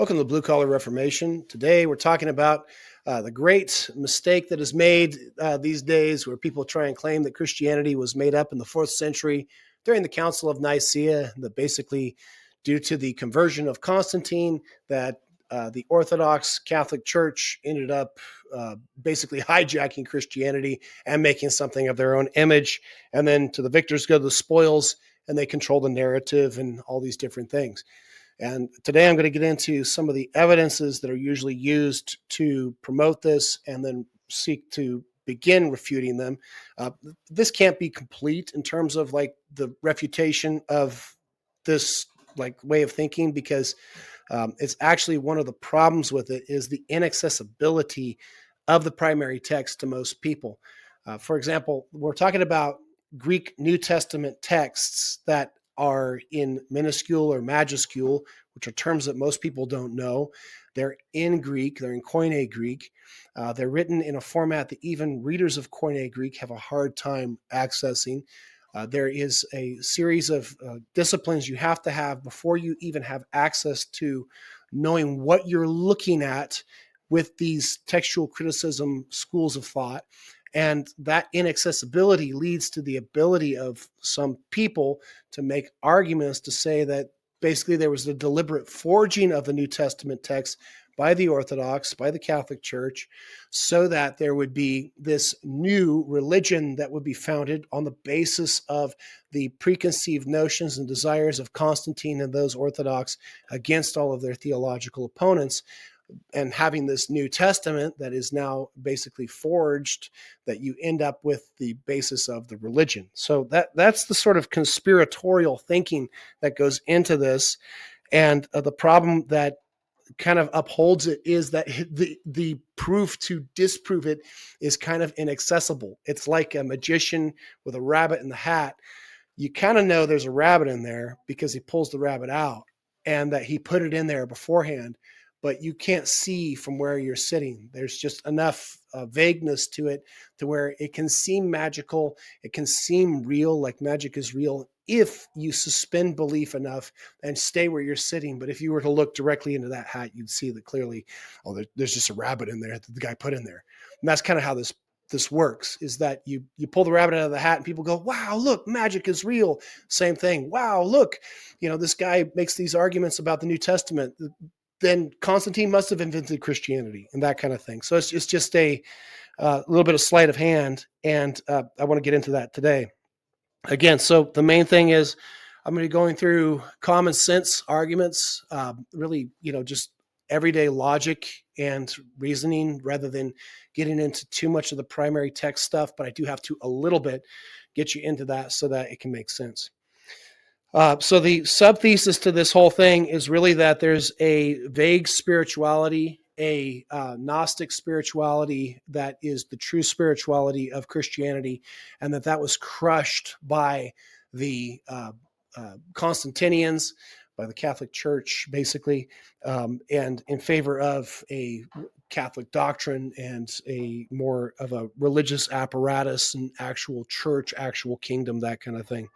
Welcome to the Blue Collar Reformation. Today we're talking about the great mistake that is made these days where people try and claim that Christianity was made up in the 4th century during the Council of Nicaea, that basically due to the conversion of Constantine, that the Orthodox Catholic Church ended up basically hijacking Christianity and making something of their own image. And then to the victors go the spoils, and they control the narrative and all these different things. And today I'm going to get into some of the evidences that are usually used to promote this and then seek to begin refuting them. This can't be complete in terms of like the refutation of this like way of thinking, because it's actually one of the problems with it is the inaccessibility of the primary text to most people. For example, we're talking about Greek New Testament texts that are in minuscule or majuscule, which are terms that most people don't know. They're in Greek, they're in Koine Greek. They're written in a format that even readers of Koine Greek have a hard time accessing. There is a series of disciplines you have to have before you even have access to knowing what you're looking at with these textual criticism schools of thought. And that inaccessibility leads to the ability of some people to make arguments to say that basically there was a deliberate forging of the New Testament text by the Orthodox, by the Catholic Church, so that there would be this new religion that would be founded on the basis of the preconceived notions and desires of Constantine and those Orthodox against all of their theological opponents. And having this New Testament that is now basically forged, that you end up with the basis of the religion. So that's the sort of conspiratorial thinking that goes into this. And the problem that kind of upholds it is that the proof to disprove it is kind of inaccessible. It's like a magician with a rabbit in the hat. You kind of know there's a rabbit in there because he pulls the rabbit out and that he put it in there beforehand, but you can't see from where you're sitting. There's just enough vagueness to it to where it can seem magical. It can seem real, like magic is real, if you suspend belief enough and stay where you're sitting. But if you were to look directly into that hat, you'd see that clearly, oh, there's just a rabbit in there that the guy put in there. And that's kind of how this works, is that you pull the rabbit out of the hat and people go, wow, look, magic is real. Same thing. Wow, look, this guy makes these arguments about the New Testament. Then Constantine must have invented Christianity and that kind of thing. So it's just a little bit of sleight of hand, and I want to get into that today. Again, so the main thing is I'm going to be going through common sense arguments, really, just everyday logic and reasoning rather than getting into too much of the primary text stuff, but I do have to a little bit get you into that so that it can make sense. So the subthesis to this whole thing is really that there's a vague spirituality, a Gnostic spirituality that is the true spirituality of Christianity, and that was crushed by the Constantinians, by the Catholic Church, basically, and in favor of a Catholic doctrine and a more of a religious apparatus and actual church, actual kingdom, that kind of thing.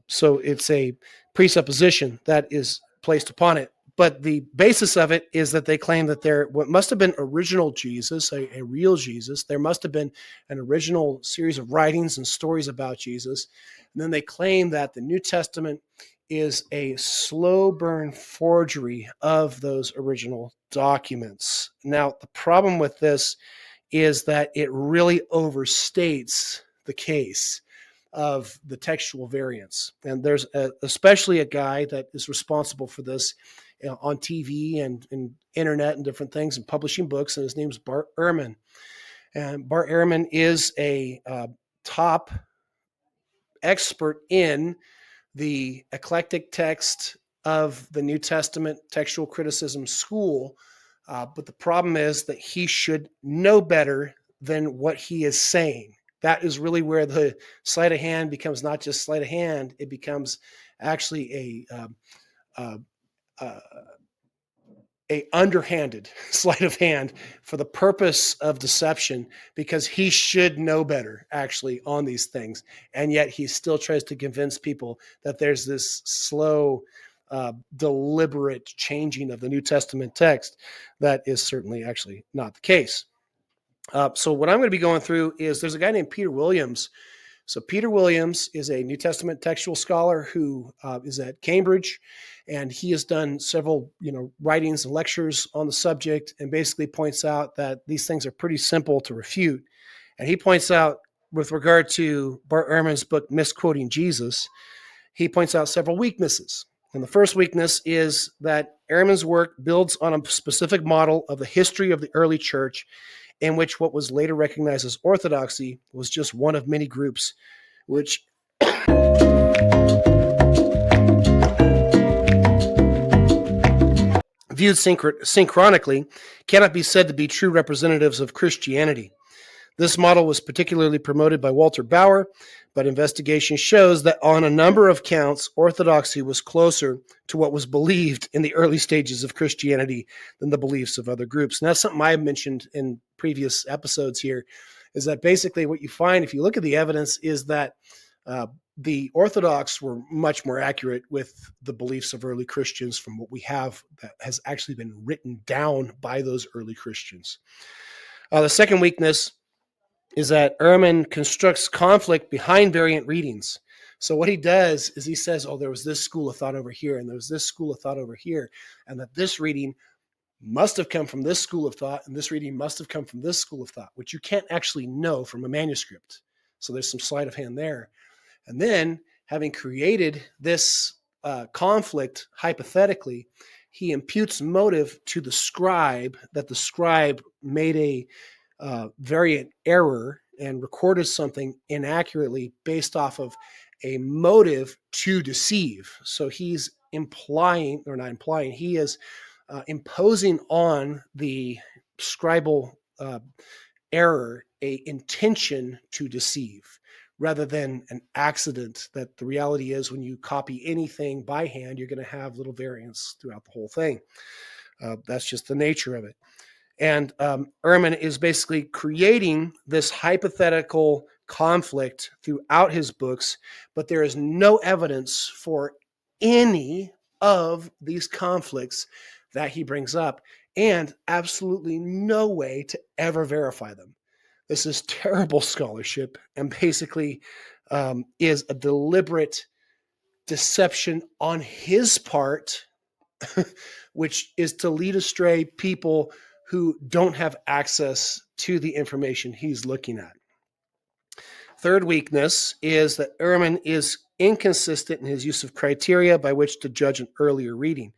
So it's a presupposition that is placed upon it. But the basis of it is that they claim that there what must have been original Jesus, a real Jesus. There must have been an original series of writings and stories about Jesus. And then they claim that the New Testament is a slow burn forgery of those original documents. Now, the problem with this is that it really overstates the case of the textual variants. And there's especially a guy that is responsible for this on TV and internet and different things and publishing books, and his name's Bart Ehrman. And Bart Ehrman is a top expert in the eclectic text of the New Testament textual criticism school. But the problem is that he should know better than what he is saying. That is really where the sleight of hand becomes not just sleight of hand; it becomes actually a underhanded sleight of hand for the purpose of deception, because he should know better actually on these things, and yet he still tries to convince people that there's this slow deliberate changing of the New Testament text. That is certainly actually not the case. So what I'm going to be going through is there's a guy named Peter Williams. So Peter Williams is a New Testament textual scholar who is at Cambridge, and he has done several, writings and lectures on the subject, and basically points out that these things are pretty simple to refute. And he points out, with regard to Bart Ehrman's book, Misquoting Jesus, he points out several weaknesses. And the first weakness is that Ehrman's work builds on a specific model of the history of the early church, in which what was later recognized as orthodoxy was just one of many groups, which viewed synchronically, cannot be said to be true representatives of Christianity. This model was particularly promoted by Walter Bauer, but investigation shows that on a number of counts, orthodoxy was closer to what was believed in the early stages of Christianity than the beliefs of other groups. And that's something I mentioned in previous episodes here, is that basically what you find, if you look at the evidence, is that the Orthodox were much more accurate with the beliefs of early Christians from what we have that has actually been written down by those early Christians. The second weakness is that Ehrman constructs conflict behind variant readings. So what he does is he says, there was this school of thought over here, and there was this school of thought over here, and that this reading must have come from this school of thought, and this reading must have come from this school of thought, which you can't actually know from a manuscript. So there's some sleight of hand there. And then, having created this conflict hypothetically, he imputes motive to the scribe, that the scribe made a variant error and recorded something inaccurately based off of a motive to deceive. So he's imposing on the scribal error a intention to deceive, rather than an accident. That the reality is, when you copy anything by hand, you're going to have little variance throughout the whole thing. That's just the nature of it. And Ehrman is basically creating this hypothetical conflict throughout his books, but there is no evidence for any of these conflicts that he brings up, and absolutely no way to ever verify them. This is terrible scholarship, and basically is a deliberate deception on his part, which is to lead astray people who don't have access to the information he's looking at. Third weakness is that Ehrman is inconsistent in his use of criteria by which to judge an earlier reading.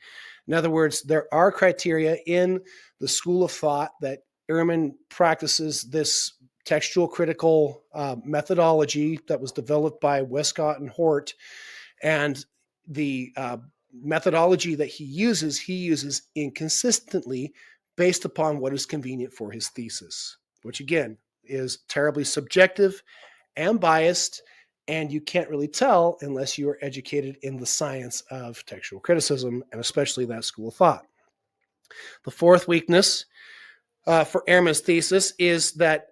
In other words, there are criteria in the school of thought that Ehrman practices this textual critical methodology that was developed by Westcott and Hort, and the methodology that he uses inconsistently based upon what is convenient for his thesis, which again is terribly subjective and biased, and you can't really tell unless you are educated in the science of textual criticism, and especially that school of thought. The fourth weakness for Ehrman's thesis is that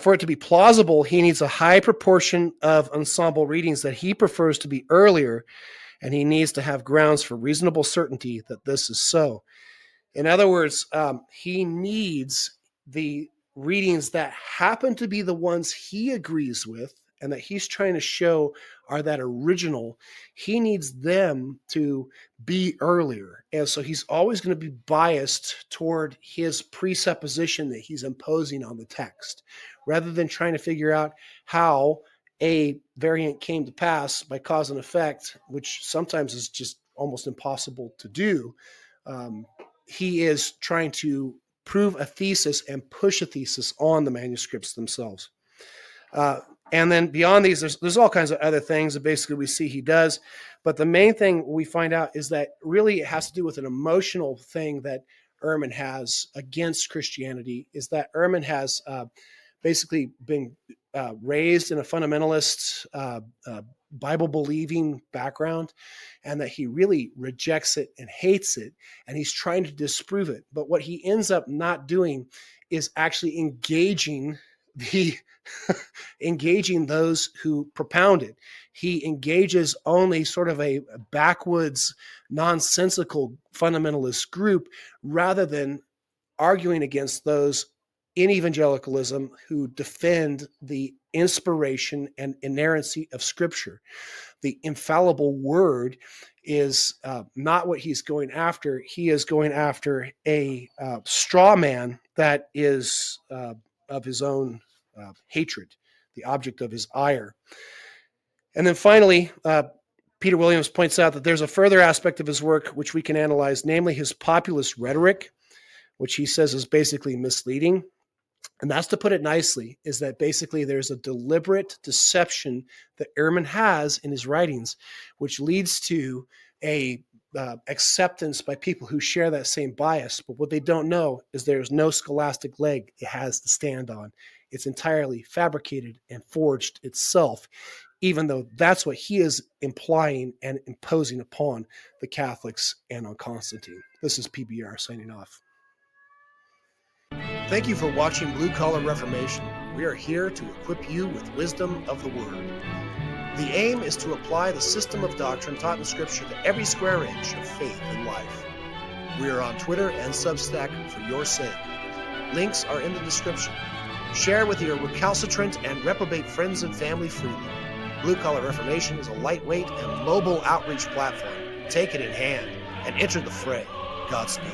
for it to be plausible, he needs a high proportion of ensemble readings that he prefers to be earlier, and he needs to have grounds for reasonable certainty that this is so. In other words, he needs the readings that happen to be the ones he agrees with and that he's trying to show are that original. He needs them to be earlier. And so he's always going to be biased toward his presupposition that he's imposing on the text, rather than trying to figure out how a variant came to pass by cause and effect, which sometimes is just almost impossible to do. He is trying to prove a thesis and push a thesis on the manuscripts themselves. And then beyond these, there's all kinds of other things that basically we see he does. But the main thing we find out is that really it has to do with an emotional thing that Ehrman has against Christianity, is that Ehrman has basically been raised in a fundamentalist Bible-believing background, and that he really rejects it and hates it, and he's trying to disprove it. But what he ends up not doing is actually engaging the engaging those who propound it. He engages only sort of a backwoods, nonsensical fundamentalist group rather than arguing against those in evangelicalism who defend the inspiration and inerrancy of Scripture. The infallible word is not what he's going after. He is going after a straw man that is of his own hatred, the object of his ire. And then finally, Peter Williams points out that there's a further aspect of his work which we can analyze, namely his populist rhetoric, which he says is basically misleading. And that's, to put it nicely, is that basically there's a deliberate deception that Ehrman has in his writings, which leads to a acceptance by people who share that same bias. But what they don't know is there's no scholastic leg it has to stand on. It's entirely fabricated and forged itself, even though that's what he is implying and imposing upon the Catholics and on Constantine. This is PBR signing off. Thank you for watching Blue Collar Reformation. We are here to equip you with wisdom of the Word. The aim is to apply the system of doctrine taught in Scripture to every square inch of faith and life. We are on Twitter and Substack for your sake. Links are in the description. Share with your recalcitrant and reprobate friends and family freely. Blue Collar Reformation is a lightweight and mobile outreach platform. Take it in hand and enter the fray. Godspeed.